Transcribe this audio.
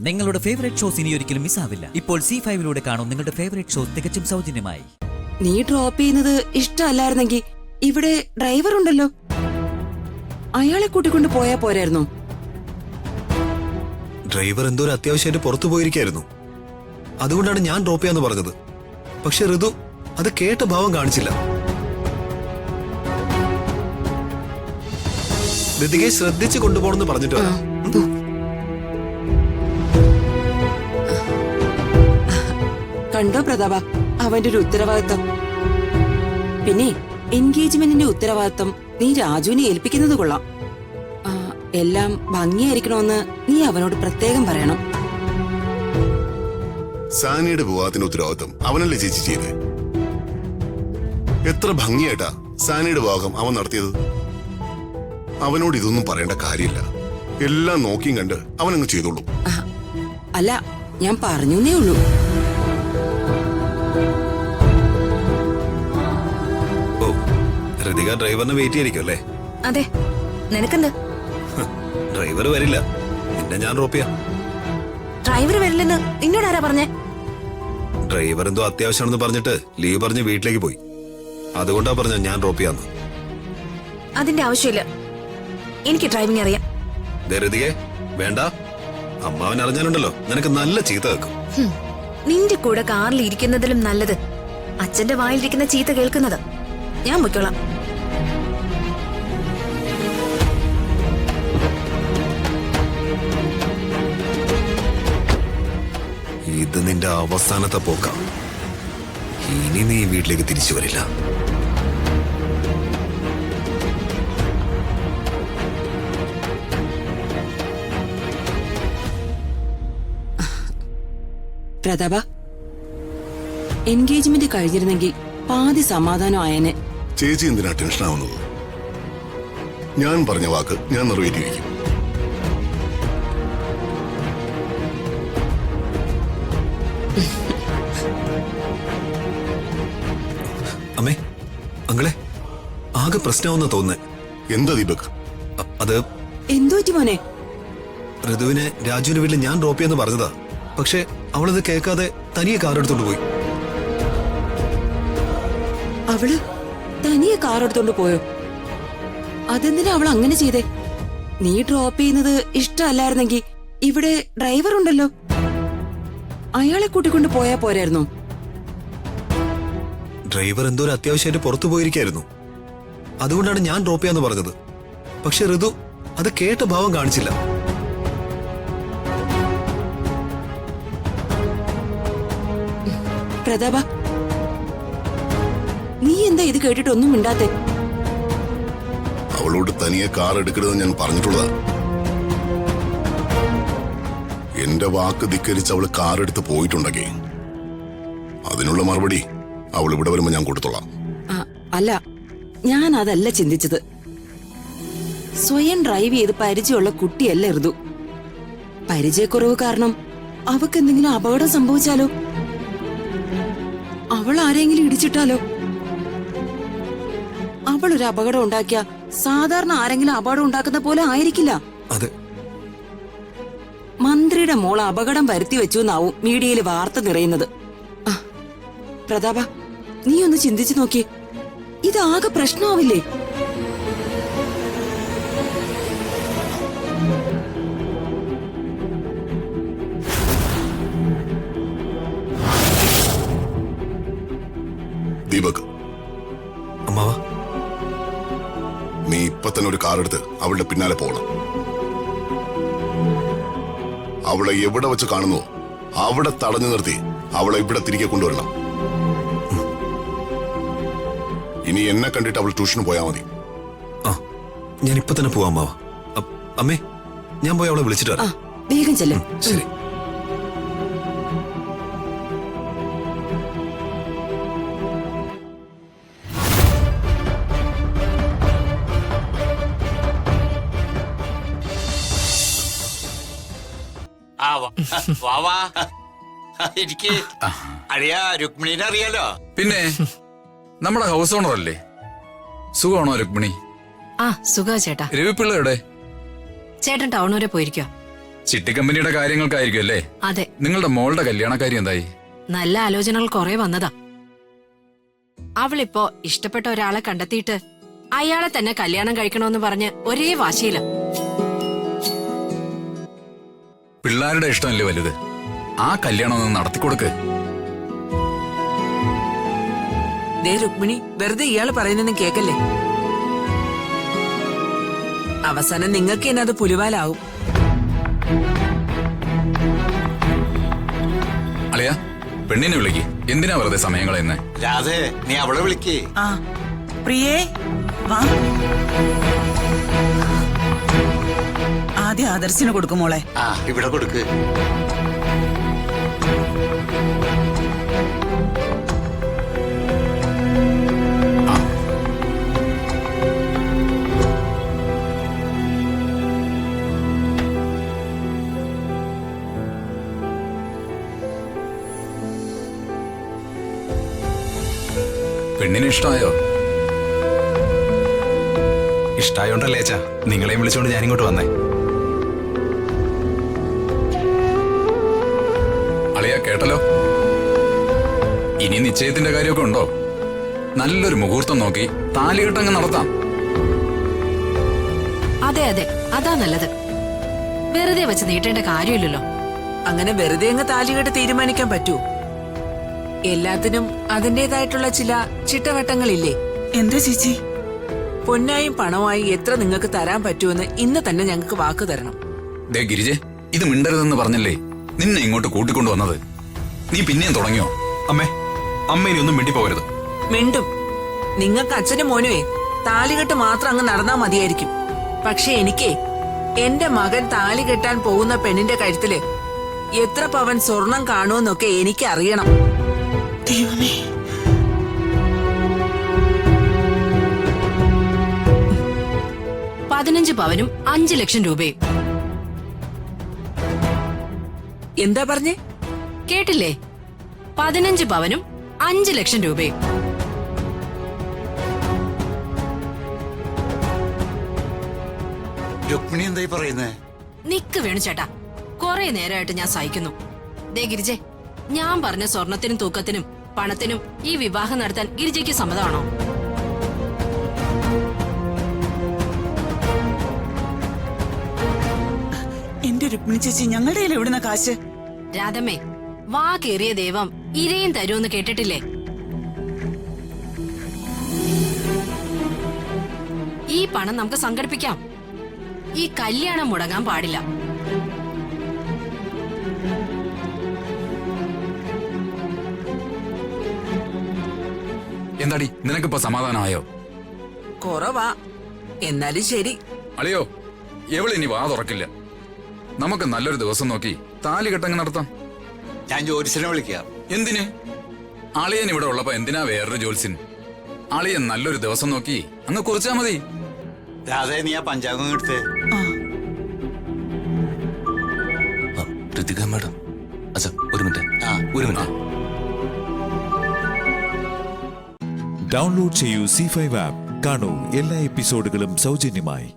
നിങ്ങളുടെ favourite shows ഇനി ഒരിക്കലും മിസ്സാവില്ല. ഇപ്പോൾ C5 കാണും നിങ്ങളുടെ ഫേവറേറ്റ് ഷോസ് തികച്ചും സൗജന്യമായി. നീ ഡ്രോപ്പ് ചെയ്യുന്നത് ഇഷ്ടമല്ലായിരുന്നെങ്കിൽ ഇവിടെ ഡ്രൈവർ ഉണ്ടല്ലോ, അയാളെ കൂട്ടിക്കൊണ്ട് പോയാ പോരായിരുന്നോ? ഡ്രൈവർ എന്തോ ഒരു അത്യാവശ്യമായിട്ട് പുറത്തു പോയിരിക്കായിരുന്നു. അതുകൊണ്ടാണ് ഞാൻ ഡ്രോപ്പ് ചെയ്യാന്ന് പറഞ്ഞത്. പക്ഷെ ഋതു അത് കേട്ട ഭാവം കാണിച്ചില്ല. ഋതികയെ ശ്രദ്ധിച്ചു കൊണ്ടുപോകണമെന്ന് പറഞ്ഞിട്ട് വരാം. കണ്ടോ പ്രതാപ, അവന്റെ ഒരു ഉത്തരവാദിത്വം. പിന്നെ എൻഗേജ്മെന്റിന്റെ ഉത്തരവാദിത്വം നീ രാജുവിനെ ഏൽപ്പിക്കുന്നത് കൊള്ളാം. എല്ലാം ഭംഗിയായിരിക്കണമെന്ന് നീ അവനോട് പ്രത്യേകം പറയണം. സാനിയുടെ വിവാഹത്തിന്റെ ഉത്തരവാദിത്വം അവനല്ലേ ചേച്ചി ചെയ്തേ? എത്ര ഭംഗിയായിട്ടാ സാനിയുടെ വിവാഹം അവൻ നടത്തിയത്. അവനോട് ഇതൊന്നും പറയേണ്ട കാര്യമില്ല. എല്ലാം നോക്കിയും കണ്ട് അവനങ്ങ് ചെയ്തോളൂ. അല്ല, ഞാൻ പറഞ്ഞേ ഉള്ളൂ. ഓ, ഋതിക ഡ്രൈവറിനെ വെയിറ്റ് ചെയ്തിരിക്കും അല്ലേ? അതെ, നിനക്കെന്ത്? ഡ്രൈവർ വരില്ല, പിന്നെ ഞാൻ ഡ്രോപ്പ് ചെയ്യാം. ഡ്രൈവർ വരില്ലെന്ന് നിന്നോട് ആരാ പറഞ്ഞേ? ഡ്രൈവർ എന്തോ അത്യാവശ്യമാണെന്ന് പറഞ്ഞിട്ട് ലീവ് പറഞ്ഞ് വീട്ടിലേക്ക് പോയി. അതുകൊണ്ടാ പറഞ്ഞ ഞാൻ ഡ്രോപ്പ് ചെയ്യാന്ന്. അതിന്റെ ആവശ്യമില്ല, എനിക്ക് ഡ്രൈവിംഗ് അറിയാം. ധൃതികെ വേണ്ട, അമ്മാവൻ അറിഞ്ഞാലുണ്ടല്ലോ നിനക്ക് നല്ല ചീത്ത വെക്കും. നിന്റെ കൂടെ കാറിൽ ഇരിക്കുന്നതിലും നല്ലത് അച്ഛന്റെ വായിലിരിക്കുന്ന ചീത്ത കേൾക്കുന്നത്. ഞാൻ പൊയ്ക്കോളാം. ഇത് നിന്റെ അവസാനത്തെ പോക്ക. ഇനി നീ വീട്ടിലേക്ക് തിരിച്ചു വരില്ല. പ്രതാപ, എൻഗേജ്മെന്റ് കഴിഞ്ഞിരുന്നെങ്കിൽ പാതി സമാധാനം ആയനെ. ചേച്ചി എന്തിനാ ടെൻഷൻ ആവുന്നത്? ഞാൻ പറഞ്ഞ വാക്ക് ഞാൻ നിറവേറ്റിയിരിക്കും. അമ്മേ, അങ്ങളെ ആകെ പ്രശ്നമാവെന്ന് തോന്നുന്നേ. എന്താ ദീപക്? അത് എന്തു പറ്റി മോനെ? ഋതുവിനെ രാജുവിന്റെ വീട്ടിൽ ഞാൻ ഡ്രോപ്പ് ചെയ്യാന്ന് പറഞ്ഞതാ. പക്ഷെ അവളത് കേൾക്കാതെ തനിയെ കാർ എടുത്തോണ്ട് പോയി. അവള് തനിയെ കാർ എടുത്തോണ്ട് പോയോ? അതെന്തിനാ അവൾ അങ്ങനെ ചെയ്തേ? നീ ഡ്രോപ്പ് ചെയ്യുന്നത് ഇഷ്ടമല്ലായിരുന്നെങ്കിൽ ഇവിടെ ഡ്രൈവർ ഉണ്ടല്ലോ, അയാളെ കൂട്ടിക്കൊണ്ട് പോയാ പോരായിരുന്നോ? ഡ്രൈവർ എന്തോ ഒരു അത്യാവശ്യമായിട്ട് പുറത്തു പോയിരിക്കായിരുന്നു. അതുകൊണ്ടാണ് ഞാൻ ഡ്രോപ്പ് ചെയ്യാന്ന് പറഞ്ഞത്. പക്ഷെ ഋതു അത് കേട്ട ഭാവം കാണിച്ചില്ല. പ്രതാപ, നീ എന്താ ഇത് കേട്ടിട്ട് ഒന്നും മിണ്ടാത്തെ? അവളോട് തനിയെ കാർ എടുക്കരുതെന്ന് ഞാൻ പറഞ്ഞിട്ടുള്ളതാ. എന്റെ വാക്ക് ധിക്കരിച്ച് അവള് കാർ എടുത്ത് പോയിട്ടുണ്ടെങ്കിൽ അതിനുള്ള മറുപടി അവൾ ഇവിടെ വരുമ്പോ ഞാൻ കൊടുത്തോളാം. അല്ല, ഞാൻ അതല്ല ചിന്തിച്ചത്. സ്വയം ഡ്രൈവ് ചെയ്ത് പരിചയമുള്ള കുട്ടിയല്ല ഋതു. പരിചയക്കുറവ് കാരണം അവക്ക് എന്തെങ്കിലും അപകടം സംഭവിച്ചാലോ? അവൾ ആരെങ്കിലും ഇടിച്ചിട്ടാലോ? അവൾ ഒരു അപകടം ഉണ്ടാക്കിയ സാധാരണ ആരെങ്കിലും അപകടം ഉണ്ടാക്കുന്ന പോലെ ആയിരിക്കില്ല. അതെ, മന്ത്രിയുടെ മോൾ അപകടം വരുത്തി വെച്ചു എന്നാവും മീഡിയയിൽ വാർത്ത നിറയുന്നത്. പ്രതാപ, നീ ഒന്ന് ചിന്തിച്ചു നോക്കി, ഇതാകെ പ്രശ്നമാവില്ലേ? ദീപക്, അമ്മാവ, നീ ഇപ്പൊ തന്നെ ഒരു കാർ എടുത്ത് അവളുടെ പിന്നാലെ പോകണം. അവളെ എവിടെ വെച്ച് കാണുന്നോ അവിടെ തടഞ്ഞു നിർത്തി അവളെ ഇവിടെ തിരികെ കൊണ്ടുവരണം. ഇനി എന്നെ കണ്ടിട്ട് അവൾ ട്യൂഷന് പോയാ മതി. ആ, ഞാൻ ഇപ്പൊ തന്നെ പോവാം അമ്മാവ. അമ്മേ, ഞാൻ പോയി അവളെ വിളിച്ചിട്ട് വരാം. വേഗം ചെല്ലും. ശരി. എനിക്ക് അറിയാ, രുക്മിണീനെ അറിയാലോ. പിന്നെ നമ്മുടെ ഹൗസ് ഓണർ അല്ലേ? സുഖമാണോ രുക്മിണി? ആ, സുഖ ചേട്ടാ. രവിപിള്ള എവിടെ? ചേട്ടൻ ടൗൺ വരെ പോയിരിക്കോ. ചിട്ടി കമ്പനിയുടെ കാര്യങ്ങൾക്കായിരിക്കും അല്ലേ? അതെ, നിങ്ങളുടെ മോളുടെ കല്യാണക്കാര്യം എന്തായി? നല്ല ആലോചനകൾ കുറെ വന്നതാ. അവളിപ്പോ ഇഷ്ടപ്പെട്ട ഒരാളെ കണ്ടെത്തിയിട്ട് അയാളെ തന്നെ കല്യാണം കഴിക്കണമെന്ന് പറഞ്ഞ് ഒരേ വാശിയില്ല. പിള്ളേരുടെ ഇഷ്ടമല്ലേ വലുത്. ആ കല്യാണം ഒന്ന് നടത്തിക്കൊടുക്ക്. ദേ രുക്മിണി, വെറുതെ ഇയാള് പറയുന്നൊന്നും കേക്കല്ലേ. അവസാനം നിങ്ങൾക്ക് തന്നെ അത് പുലിവാലാവും. അളിയ, പെണ്ണിനെ വിളിക്ക്. എന്തിനാ വെറുതെ സമയം കളയുന്നേ? രാധേ, നീ അവളെ വിളിക്കേ. ആ പ്രിയേ വാ. ആദ്യം ആദർശിന് കൊടുക്കും മോളെ. ആ, ഇവിടെ കൊടുക്ക്. പെണ്ണിന് ഇഷ്ടമായോ? ഇഷ്ടായോണ്ടല്ലേ അച്ഛാ നിങ്ങളെയും വിളിച്ചോണ്ട് ഞാനിങ്ങോട്ട് വന്നേ. അളിയ, കേട്ടല്ലോ. ഇനി നിശ്ചയത്തിന്റെ കാര്യമൊക്കെ ഉണ്ടോ? നല്ലൊരു മുഹൂർത്തം നോക്കി താലികെട്ടങ്ങ് നടത്താം. അതെ അതെ, അതാ നല്ലത്. വെറുതെ വെച്ച് നീട്ടേണ്ട കാര്യമില്ലല്ലോ. അങ്ങനെ വെറുതെ അങ്ങ് താലികെട്ട് തീരുമാനിക്കാൻ പറ്റൂ? എല്ലാത്തിനും അതിന്റേതായിട്ടുള്ള ചില ചിട്ടവട്ടങ്ങളില്ലേ? എന്താ ചേച്ചി? പൊന്നായും പണമായും എത്ര നിങ്ങൾക്ക് തരാൻ പറ്റുമെന്ന് ഇന്ന് തന്നെ ഞങ്ങൾക്ക് വാക്ക് തരണം. ദേ ഗിരിജെ, ഇത് മിണ്ടരുതെന്ന് പറഞ്ഞല്ലേ നിന്നെ ഇങ്ങോട്ട് കൂട്ടിക്കൊണ്ടുവന്നത്. നീ പിന്നെയും തുടങ്ങിയോ? അമ്മേ, അമ്മ ഇനി ഒന്നും മിണ്ടി പോകരുത്. മിണ്ടും. നിങ്ങൾക്ക് അച്ഛനും മോനുവേ താലികെട്ട് മാത്രം അങ്ങ് നടന്നാ മതിയായിരിക്കും. പക്ഷെ എനിക്കേ എന്റെ മകൻ താലി കെട്ടാൻ പോകുന്ന പെണ്ണിന്റെ കഴുത്തില് എത്ര പവൻ സ്വർണം കാണുമെന്നൊക്കെ എനിക്ക് അറിയണം. ദൈവമേ, 15 പവനും 5 ലക്ഷം രൂപയും. എന്താ പറഞ്ഞേ? കേട്ടില്ലേ? 15 പവനും 5 ലക്ഷം രൂപയും. രുക്മിണി എന്തായി പറയുന്നേ? നിക്ക് വേണു ചേട്ടാ, കുറെ നേരമായിട്ട് ഞാൻ സഹിക്കുന്നു. ദേ ഗിരിജെ, ഞാൻ പറഞ്ഞ സ്വർണത്തിനും തൂക്കത്തിനും പണത്തിനും ഈ വിവാഹം നടത്താൻ ഗിരിജയ്ക്ക് സമ്മതമാണോ? എന്റെ രുക്മിണി ചേച്ചി, ഞങ്ങളുടെ കയ്യിൽ എവിടുന്ന കാശ്? രാധമ്മേ, വാ കേറിയ ദൈവം ഇരയും തരുമെന്ന് കേട്ടിട്ടില്ലേ? ഈ പണം നമുക്ക് സംഘടിപ്പിക്കാം. ഈ കല്യാണം മുടങ്ങാൻ പാടില്ല. എന്താടി, നിനക്കിപ്പോ സമാധാനമായോ? കുറവാ, എന്നാലും ശരി. അളിയോ, എവളിനി വാ തുറക്കില്ല. നമുക്ക് നല്ലൊരു ദിവസം നോക്കി താലികെട്ടങ്ങ് നടത്താം. ഞാൻ ജോലിസിനെ വിളിക്കാം. എന്തിന്? അളിയൻ ഇവിടെ ഉള്ളപ്പോ എന്തിനാ വേറൊരു ജോത്സ്യൻ? അളിയൻ നല്ലൊരു ദിവസം നോക്കി അങ്ങ് കുറിച്ചാ മതി. രാധേ, നീ ആ പഞ്ചാംഗം എടുത്തേ. ഋതിക മാഡം, അച്ഛാ ഒരു മിനിറ്റ്. ഒരു മിനിറ്റ്. ഡൗൺലോഡ് ചെയ്യൂ C5 ആപ്പ്. കാണൂ എല്ലാ എപ്പിസോഡുകളും സൗജന്യമായി.